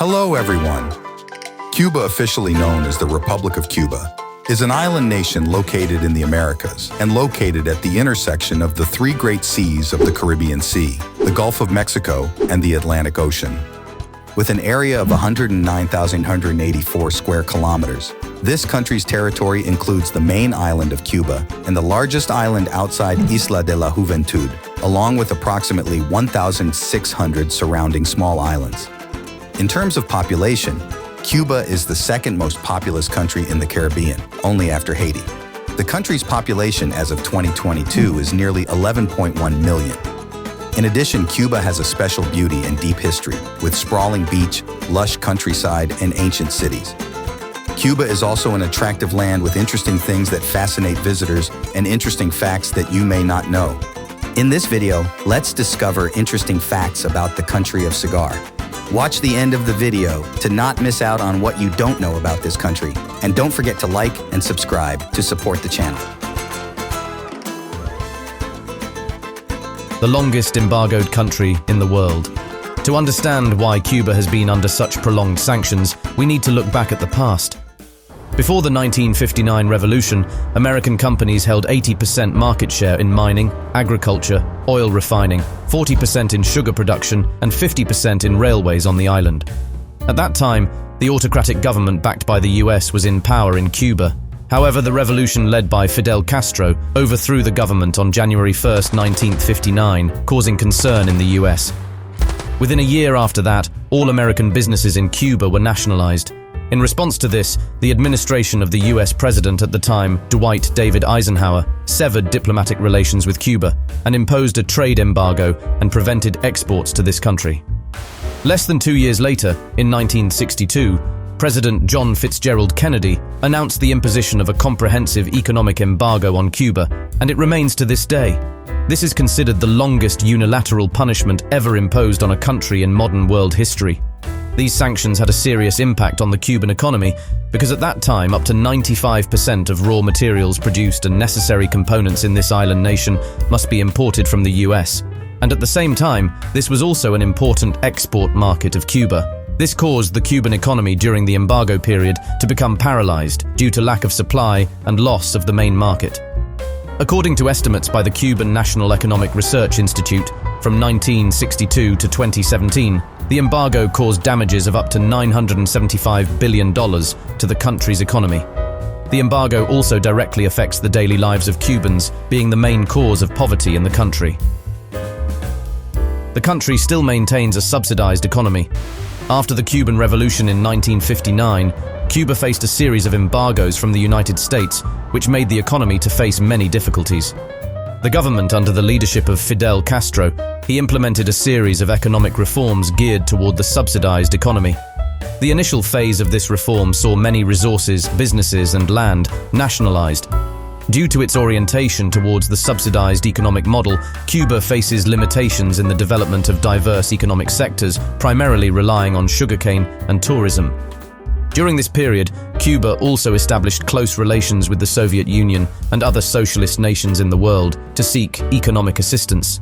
Hello, everyone. Cuba, officially known as the Republic of Cuba, is an island nation located in the Americas and located at the intersection of the three great seas of the Caribbean Sea, the Gulf of Mexico, and the Atlantic Ocean. With an area of 109,184 square kilometers, this country's territory includes the main island of Cuba and the largest island outside Isla de la Juventud, along with approximately 1,600 surrounding small islands. In terms of population, Cuba is the second most populous country in the Caribbean, only after Haiti. The country's population as of 2022 is nearly 11.1 million. In addition, Cuba has a special beauty and deep history, with sprawling beach, lush countryside, and ancient cities. Cuba is also an attractive land with interesting things that fascinate visitors and interesting facts that you may not know. In this video, let's discover interesting facts about the country of cigar. Watch the end of the video to not miss out on what you don't know about this country. And don't forget to like and subscribe to support the channel. The longest embargoed country in the world. To understand why Cuba has been under such prolonged sanctions, we need to look back at the past. Before the 1959 revolution, American companies held 80% market share in mining, agriculture, oil refining, 40% in sugar production, and 50% in railways on the island. At that time, the autocratic government backed by the US was in power in Cuba. However, the revolution led by Fidel Castro overthrew the government on January 1, 1959, causing concern in the US. Within a year after that, all American businesses in Cuba were nationalized. In response to this, the administration of the US president at the time, Dwight David Eisenhower, severed diplomatic relations with Cuba and imposed a trade embargo and prevented exports to this country. Less than 2 years later, in 1962, President John Fitzgerald Kennedy announced the imposition of a comprehensive economic embargo on Cuba, and it remains to this day. This is considered the longest unilateral punishment ever imposed on a country in modern world history. These sanctions had a serious impact on the Cuban economy because at that time up to 95% of raw materials produced and necessary components in this island nation must be imported from the US. And at the same time, this was also an important export market of Cuba. This caused the Cuban economy during the embargo period to become paralyzed due to lack of supply and loss of the main market. According to estimates by the Cuban National Economic Research Institute, from 1962 to 2017, the embargo caused damages of up to $975 billion to the country's economy. The embargo also directly affects the daily lives of Cubans, being the main cause of poverty in the country. The country still maintains a subsidized economy. After the Cuban Revolution in 1959, Cuba faced a series of embargoes from the United States, which made the economy to face many difficulties. The government, under the leadership of Fidel Castro, he implemented a series of economic reforms geared toward the subsidized economy. The initial phase of this reform saw many resources, businesses, and land nationalized. Due to its orientation towards the subsidized economic model, Cuba faces limitations in the development of diverse economic sectors, primarily relying on sugarcane and tourism. During this period, Cuba also established close relations with the Soviet Union and other socialist nations in the world to seek economic assistance.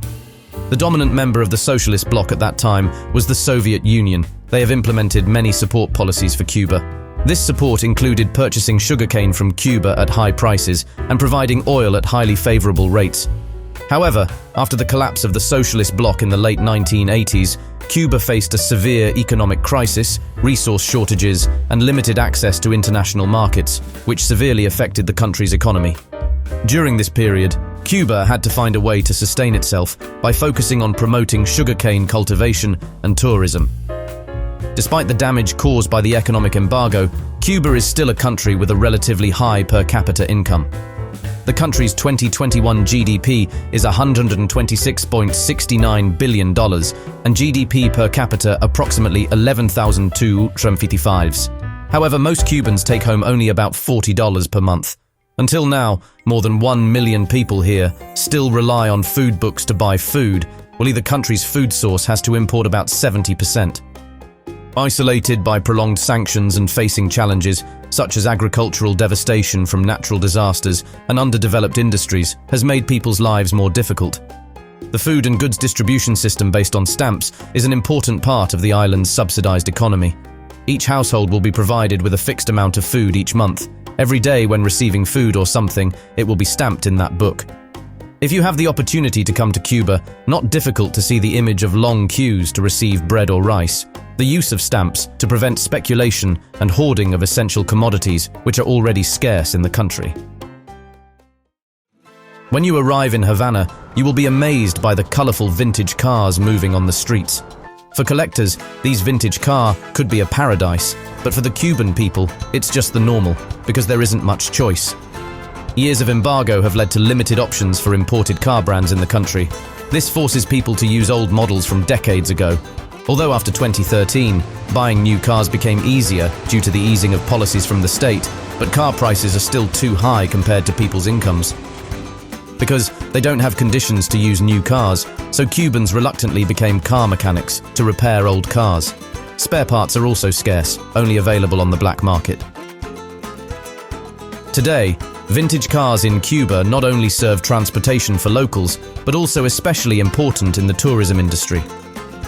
The dominant member of the socialist bloc at that time was the Soviet Union. They have implemented many support policies for Cuba. This support included purchasing sugarcane from Cuba at high prices and providing oil at highly favorable rates. However, after the collapse of the socialist bloc in the late 1980s, Cuba faced a severe economic crisis, resource shortages, and limited access to international markets, which severely affected the country's economy. During this period, Cuba had to find a way to sustain itself by focusing on promoting sugarcane cultivation and tourism. Despite the damage caused by the economic embargo, Cuba is still a country with a relatively high per capita income. The country's 2021 GDP is $126.69 billion and GDP per capita approximately 11,255. However, most Cubans take home only about $40 per month. Until now, more than 1 million people here still rely on food books to buy food, while the country's food source has to import about 70%. Isolated by prolonged sanctions and facing challenges, such as agricultural devastation from natural disasters and underdeveloped industries, has made people's lives more difficult. The food and goods distribution system based on stamps is an important part of the island's subsidized economy. Each household will be provided with a fixed amount of food each month. Every day when receiving food or something, it will be stamped in that book. If you have the opportunity to come to Cuba, not difficult to see the image of long queues to receive bread or rice. The use of stamps to prevent speculation and hoarding of essential commodities, which are already scarce in the country. When you arrive in Havana, you will be amazed by the colorful vintage cars moving on the streets. For collectors, these vintage car could be a paradise, but for the Cuban people, it's just the normal, because there isn't much choice. Years of embargo have led to limited options for imported car brands in the country. This forces people to use old models from decades ago. Although after 2013, buying new cars became easier due to the easing of policies from the state, but car prices are still too high compared to people's incomes. Because they don't have conditions to use new cars, so Cubans reluctantly became car mechanics to repair old cars. Spare parts are also scarce, only available on the black market. Today, vintage cars in Cuba not only serve transportation for locals, but also especially important in the tourism industry.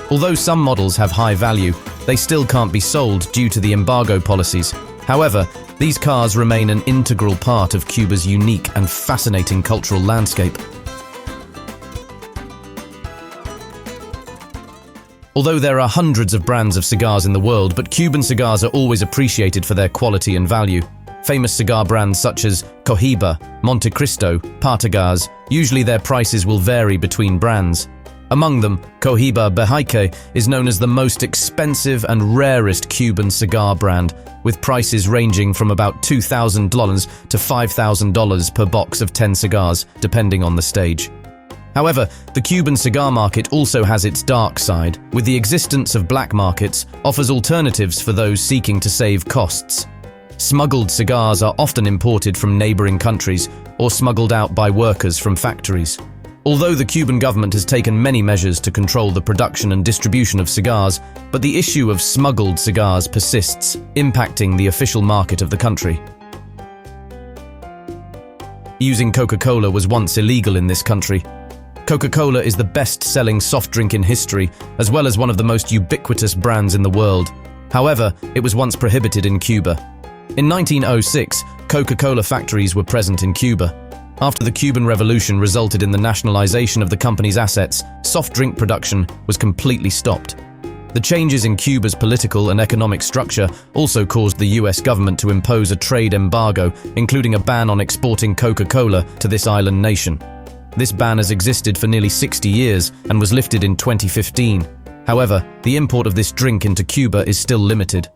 Although some models have high value, they still can't be sold due to the embargo policies. However, these cars remain an integral part of Cuba's unique and fascinating cultural landscape. Although there are hundreds of brands of cigars in the world, but Cuban cigars are always appreciated for their quality and value. Famous cigar brands such as Cohiba, Montecristo, Partagas, usually their prices will vary between brands. Among them, Cohiba Bejaque is known as the most expensive and rarest Cuban cigar brand, with prices ranging from about $2,000 to $5,000 per box of 10 cigars, depending on the stage. However, the Cuban cigar market also has its dark side, with the existence of black markets offers alternatives for those seeking to save costs. Smuggled cigars are often imported from neighboring countries or smuggled out by workers from factories. Although the Cuban government has taken many measures to control the production and distribution of cigars, but the issue of smuggled cigars persists, impacting the official market of the country. Using Coca-Cola was once illegal in this country. Coca-Cola is the best-selling soft drink in history, as well as one of the most ubiquitous brands in the world. However, it was once prohibited in Cuba. In 1906, Coca-Cola factories were present in Cuba. After the Cuban Revolution resulted in the nationalization of the company's assets, soft drink production was completely stopped. The changes in Cuba's political and economic structure also caused the US government to impose a trade embargo, including a ban on exporting Coca-Cola to this island nation. This ban has existed for nearly 60 years and was lifted in 2015. However, the import of this drink into Cuba is still limited.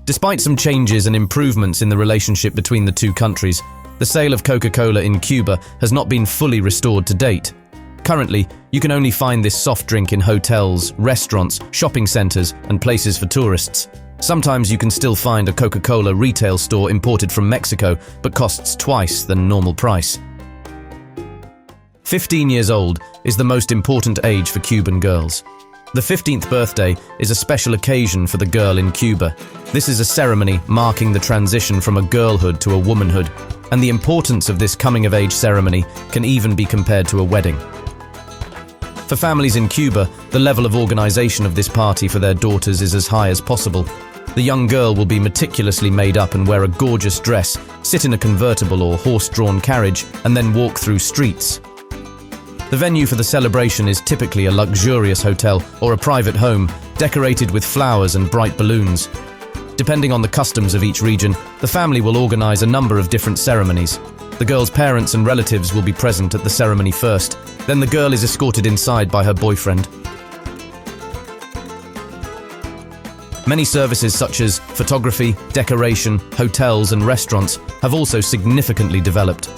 Despite some changes and improvements in the relationship between the two countries, the sale of Coca-Cola in Cuba has not been fully restored to date. Currently, you can only find this soft drink in hotels, restaurants, shopping centers, and places for tourists. Sometimes you can still find a Coca-Cola retail store imported from Mexico, but costs twice the normal price. 15 years old is the most important age for Cuban girls. The 15th birthday is a special occasion for the girl in Cuba. This is a ceremony marking the transition from a girlhood to a womanhood, and the importance of this coming-of-age ceremony can even be compared to a wedding. For families in Cuba, the level of organization of this party for their daughters is as high as possible. The young girl will be meticulously made up and wear a gorgeous dress, sit in a convertible or horse-drawn carriage, and then walk through streets. The venue for the celebration is typically a luxurious hotel or a private home, decorated with flowers and bright balloons. Depending on the customs of each region, the family will organize a number of different ceremonies. The girl's parents and relatives will be present at the ceremony first, then the girl is escorted inside by her boyfriend. Many services such as photography, decoration, hotels, and restaurants have also significantly developed.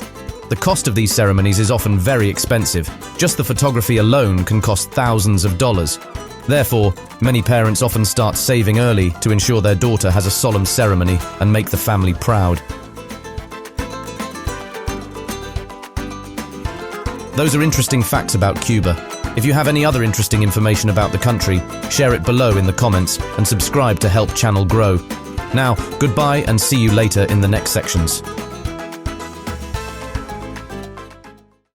The cost of these ceremonies is often very expensive. Just the photography alone can cost thousands of dollars. Therefore, many parents often start saving early to ensure their daughter has a solemn ceremony and make the family proud. Those are interesting facts about Cuba. If you have any other interesting information about the country, share it below in the comments and subscribe to help channel grow. Now, goodbye and see you later in the next sections.